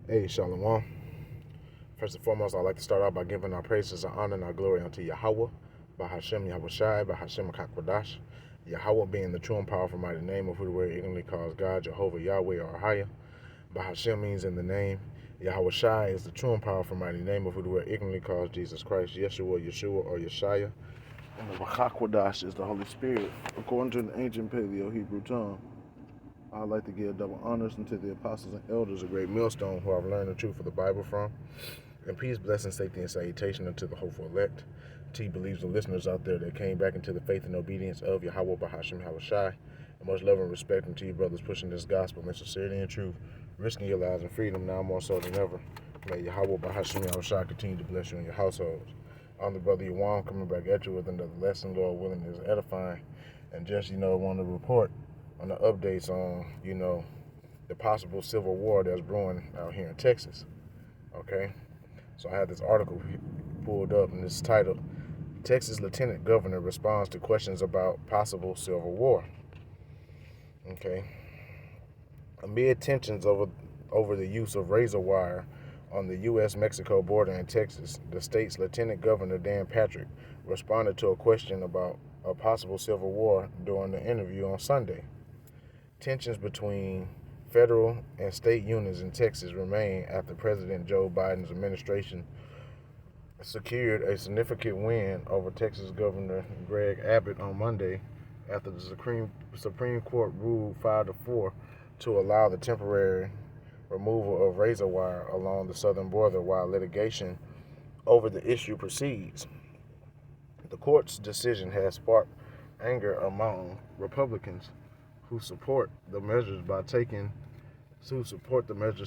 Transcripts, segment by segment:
Hey, Shalom. First and foremost, I'd like to start out by giving our praises and honor and our glory unto Yahweh, by Hashem Yahweh Shai, by Hashem Akakwadash. Yahweh being the true and powerful mighty name of who the word ignorantly calls God, Jehovah Yahweh or Ahia. By Hashem means in the name. Yahweh Shai is the true and powerful mighty name of who the word ignorantly calls Jesus Christ, Yeshua, Yeshua, or Yeshaya. And the Akakwadash is the Holy Spirit, according to the ancient Paleo Hebrew tongue. I'd like to give double honors unto the apostles and elders of Great Millstone who I've learned the truth of the Bible from. And peace, blessing, safety, and salutation unto the hopeful elect. T believes the listeners out there that came back into the faith and obedience of Yahweh Bahashim Halashai. And much love and respect unto you brothers pushing this gospel in sincerity and truth, risking your lives and freedom now more so than ever. May Yahweh Bahashim Halashai continue to bless you and your households. I'm the brother Yawan coming back at you with another lesson, Lord willing, is edifying. And just, want to report on the updates on, the possible civil war that's brewing out here in Texas. Okay? So I had this article pulled up, and it's titled, Texas Lieutenant Governor Responds to Questions About Possible Civil War. Okay. Amid tensions over the use of razor wire on the U.S.-Mexico border in Texas, the state's Lieutenant Governor Dan Patrick responded to a question about a possible civil war during the interview on Sunday. Tensions between federal and state units in Texas remain after President Joe Biden's administration secured a significant win over Texas Governor Greg Abbott on Monday after the Supreme Court ruled 5-4 to allow the temporary removal of razor wire along the southern border while litigation over the issue proceeds. The court's decision has sparked anger among Republicans who support the measures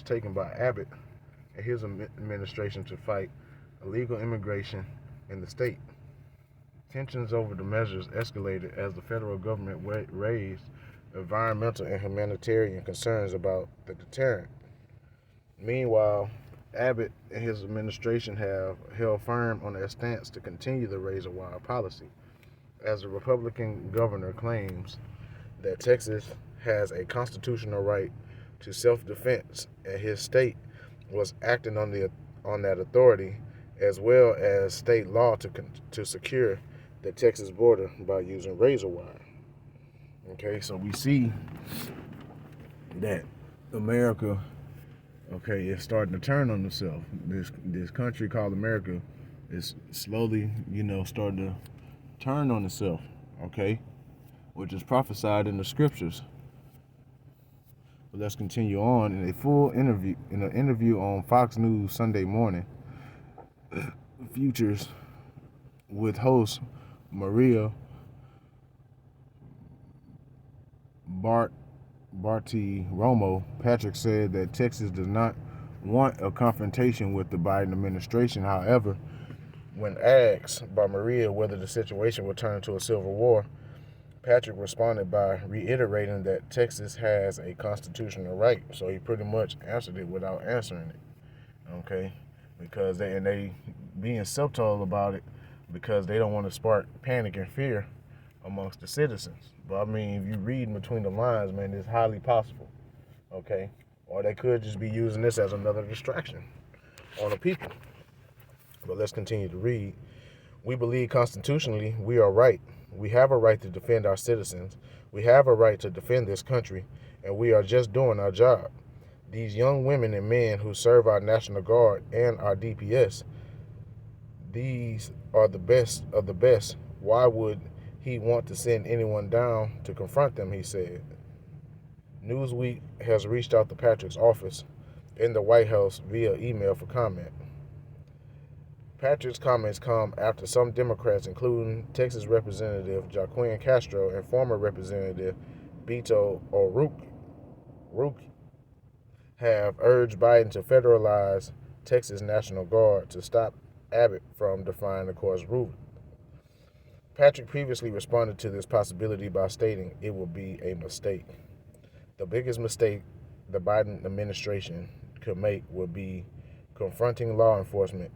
taken by Abbott and his administration to fight illegal immigration in the state. Tensions over the measures escalated as the federal government raised environmental and humanitarian concerns about the deterrent. Meanwhile, Abbott and his administration have held firm on their stance to continue the razor wire policy, as the Republican governor claims that Texas has a constitutional right to self-defense, and his state was acting on that authority as well as state law to secure the Texas border by using razor wire. Okay, so we see that America, is starting to turn on itself. This country called America is slowly, starting to turn on itself. Okay, which is prophesied in the scriptures. But let's continue on. In an interview on Fox News Sunday morning, Futures with host Maria Bartiromo, Patrick said that Texas does not want a confrontation with the Biden administration. However, when asked by Maria whether the situation would turn into a civil war, Patrick responded by reiterating that Texas has a constitutional right. So he pretty much answered it without answering it. Okay? Because they being subtle about it because they don't want to spark panic and fear amongst the citizens. But I mean, if you read between the lines, man, it's highly possible. Okay? Or they could just be using this as another distraction on the people. But let's continue to read. We believe constitutionally we are right. We have a right to defend our citizens. We have a right to defend this country, and we are just doing our job. These young women and men who serve our National Guard and our DPS, these are the best of the best. Why would he want to send anyone down to confront them, he said. Newsweek has reached out to Patrick's office in the White House via email for comment. Patrick's comments come after some Democrats, including Texas Representative Joaquin Castro and former Representative Beto O'Rourke, have urged Biden to federalize Texas National Guard to stop Abbott from defying the court's ruling. Patrick previously responded to this possibility by stating it would be a mistake. The biggest mistake the Biden administration could make would be confronting law enforcement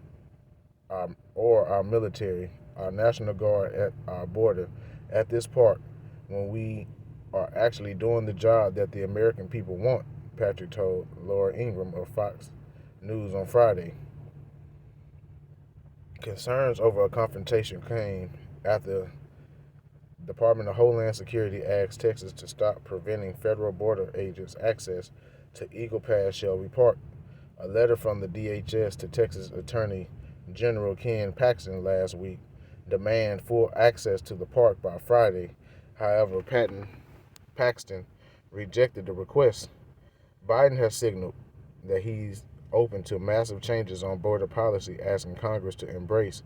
or our military, our National Guard at our border at this part when we are actually doing the job that the American people want, Patrick told Laura Ingraham of Fox News on Friday. Concerns over a confrontation came after Department of Homeland Security asked Texas to stop preventing federal border agents' access to Eagle Pass Shelby Park. A letter from the DHS to Texas Attorney General Ken Paxton last week demanded full access to the park by Friday. However, Paxton rejected the request. Biden has signaled that he's open to massive changes on border policy, asking Congress to embrace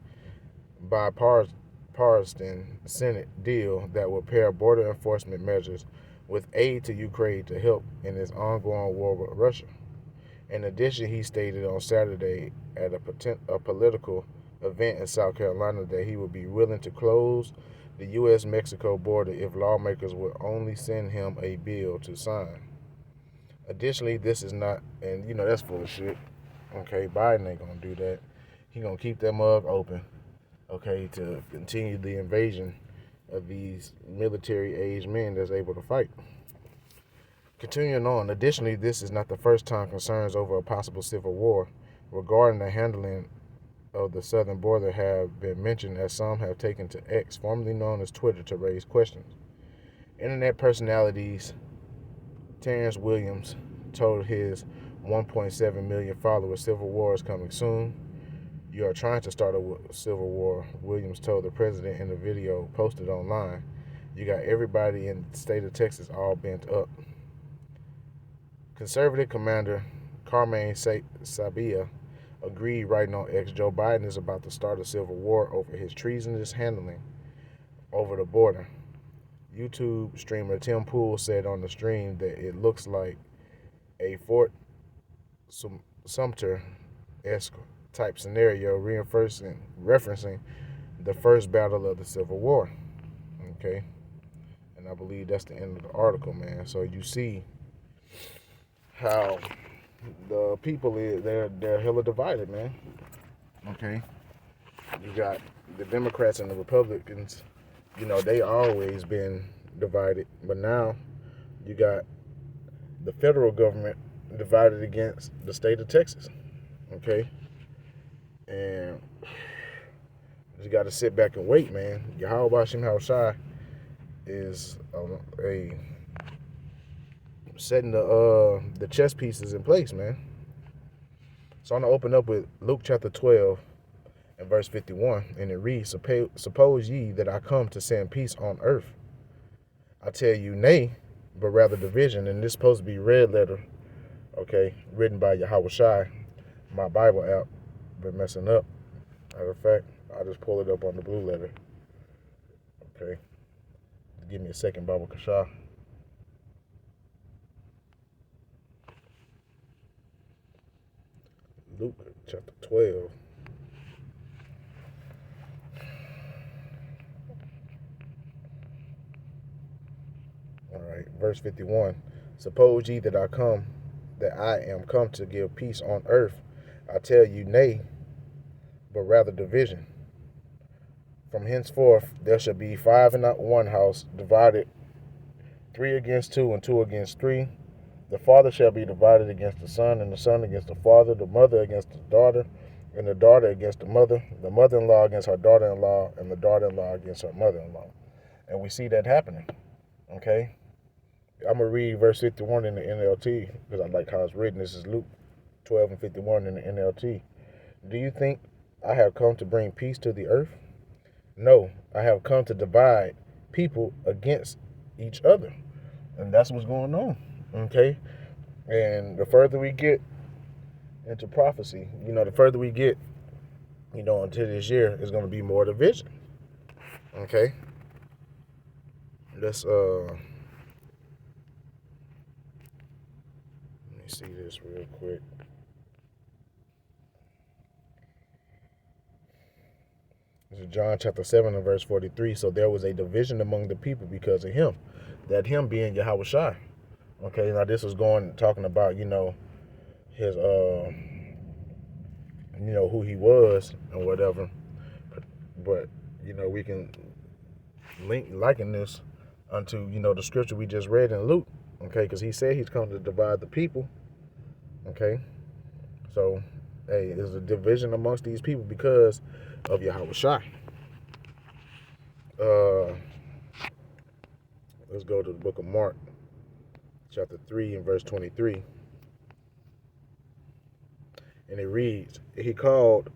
bipartisan Senate deal that will pair border enforcement measures with aid to Ukraine to help in its ongoing war with Russia. In addition, he stated on Saturday at a political event in South Carolina that he would be willing to close the U.S.-Mexico border if lawmakers would only send him a bill to sign. Additionally, this is not, and that's full of shit. Okay, Biden ain't gonna do that. He gonna keep that mug open, okay, to continue the invasion of these military-aged men that's able to fight. Continuing on, additionally, this is not the first time concerns over a possible civil war regarding the handling of the southern border have been mentioned, as some have taken to X, formerly known as Twitter, to raise questions. Internet personalities Terrence Williams told his 1.7 million followers civil war is coming soon. You are trying to start a civil war, Williams told the president in the video posted online. You got everybody in the state of Texas all bent up. Conservative commander Carmen Sabia agreed, writing on X, Joe Biden is about to start a civil war over his treasonous handling over the border. YouTube streamer Tim Pool said on the stream that it looks like a Fort Sumter-esque type scenario, referencing the first battle of the Civil War. Okay, and I believe that's the end of the article, man. So you see how the people they're hella divided, man. Okay, you got the Democrats and the Republicans. They always been divided, but now you got the federal government divided against the state of Texas. Okay, and you got to sit back and wait, man. Yahweh Hashem Haushai is a setting the chess pieces in place, man. So I'm gonna open up with Luke chapter 12 and verse 51, and it reads, Suppose ye that I come to send peace on earth. I tell you, nay, but rather division. And this is supposed to be red letter, okay, written by Yahweh Shai. My Bible app been messing up. Matter of fact, I'll just pull it up on the blue letter. Okay. Give me a second, Bible Kasha. Luke chapter 12. All right, verse 51. Suppose ye that I am come to give peace on earth. I tell you, nay, but rather division. From henceforth there shall be 5 in one house, divided 3 against 2, and 2 against 3. The father shall be divided against the son, and the son against the father, the mother against the daughter, and the daughter against the mother-in-law against her daughter-in-law, and the daughter-in-law against her mother-in-law. And we see that happening, okay? I'm going to read verse 51 in the NLT, because I like how it's written. This is Luke 12 and 51 in the NLT. Do you think I have come to bring peace to the earth? No, I have come to divide people against each other. And that's what's going on, okay? And the further we get into prophecy, the further we get, into this year, is going to be more division, okay? Let's, let me see this real quick. This is John chapter 7 and verse 43. So there was a division among the people because of him. That him being Yahweh Shai. Okay, now this was talking about, his, who he was and whatever. But, we can liken this unto, the scripture we just read in Luke. Okay, because he said he's come to divide the people. Okay, So, hey, there's a division amongst these people because of Yahweh Shai. Let's go to the book of Mark, chapter 3 and verse 23. And it reads, he called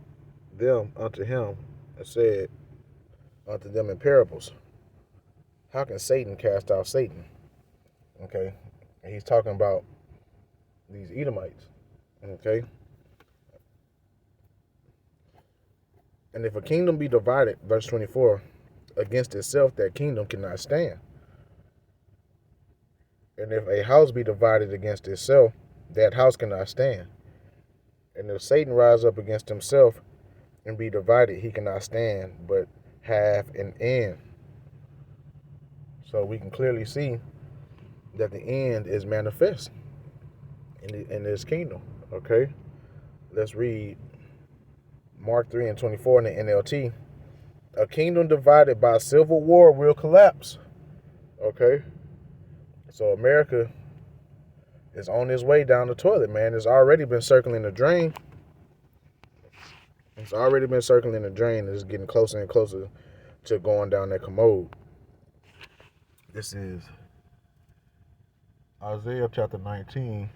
them unto him and said unto them in parables, how can Satan cast out Satan? Okay. And he's talking about these Edomites. Okay. And if a kingdom be divided, verse 24, against itself, that kingdom cannot stand. And if a house be divided against itself, that house cannot stand. And if Satan rise up against himself and be divided, he cannot stand, but have an end. So we can clearly see that the end is manifest in this kingdom. Okay, let's read Mark 3 and 24 in the NLT. A kingdom divided by civil war will collapse. Okay, so America is on its way down the toilet, man. It's already been circling the drain. It's already been circling the drain. It's getting closer and closer to going down that commode. This is Isaiah chapter 19.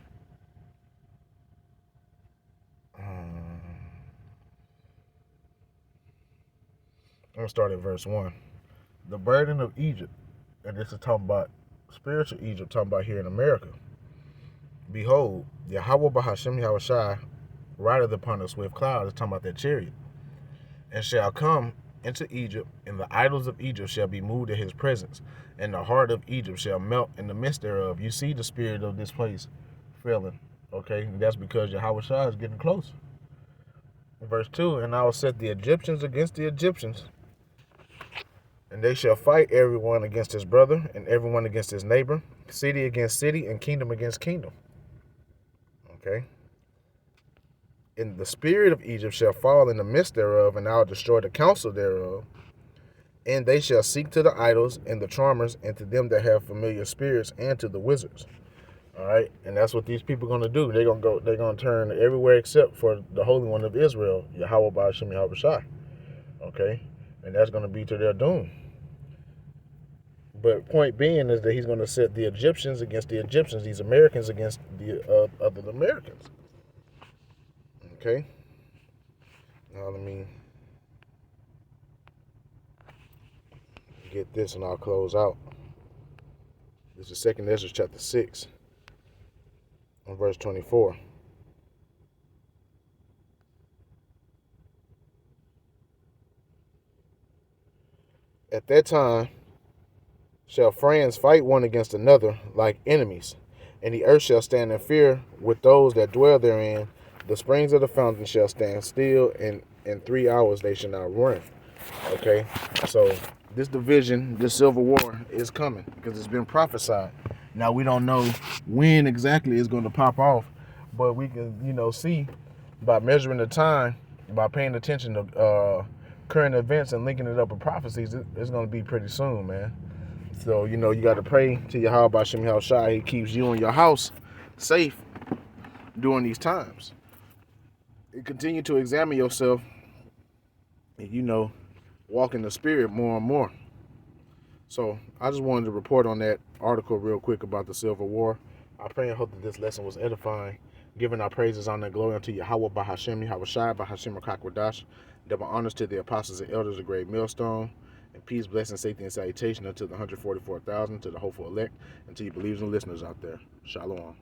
I'm going to start at verse 1. The burden of Egypt, and this is talking about spiritual Egypt, talking about here in America. Behold, Yahweh Bahashem Yahweh Shai rideth upon a swift cloud. It's talking about that chariot. And shall come into Egypt, and the idols of Egypt shall be moved at his presence, and the heart of Egypt shall melt in the midst thereof. You see the spirit of this place failing. Okay, and that's because Yahweh Shai is getting closer. Verse 2, and I will set the Egyptians against the Egyptians, and they shall fight everyone against his brother, and everyone against his neighbor, city against city, and kingdom against kingdom. Okay. And the spirit of Egypt shall fall in the midst thereof, and I will destroy the counsel thereof. And they shall seek to the idols and the charmers, and to them that have familiar spirits, and to the wizards. All right, and that's what these people are going to do. They're going to turn everywhere except for the Holy One of Israel, Yahweh Ba'ashem Yahweh Shai. Okay, and that's going to be to their doom. But point being is that he's going to set the Egyptians against the Egyptians, these Americans against the other Americans. Okay. Now let me get this and I'll close out. This is 2nd Ezra chapter 6 and verse 24. At that time shall friends fight one against another like enemies, and the earth shall stand in fear with those that dwell therein. The springs of the fountain shall stand still, and in 3 hours they shall not run. Okay, so this division, this civil war is coming because it's been prophesied. Now we don't know when exactly it's going to pop off, but we can, see by measuring the time, by paying attention to current events and linking it up with prophecies, it's going to be pretty soon, man. So, you got to pray to Yahweh Ba'ashem Yahweh Shai. He keeps you and your house safe during these times. You continue to examine yourself and, walk in the spirit more and more. So I just wanted to report on that article real quick about the Civil War. I pray and hope that this lesson was edifying, giving our praises, honor, and glory unto Yahweh Bahashem Yahweh Shai Bahashem Rakakwadash. Double honors to the apostles and elders of Great Millstone. And peace, blessing, safety, and salutation unto the 144,000, to the hopeful elect, and to you believers and listeners out there. Shalom.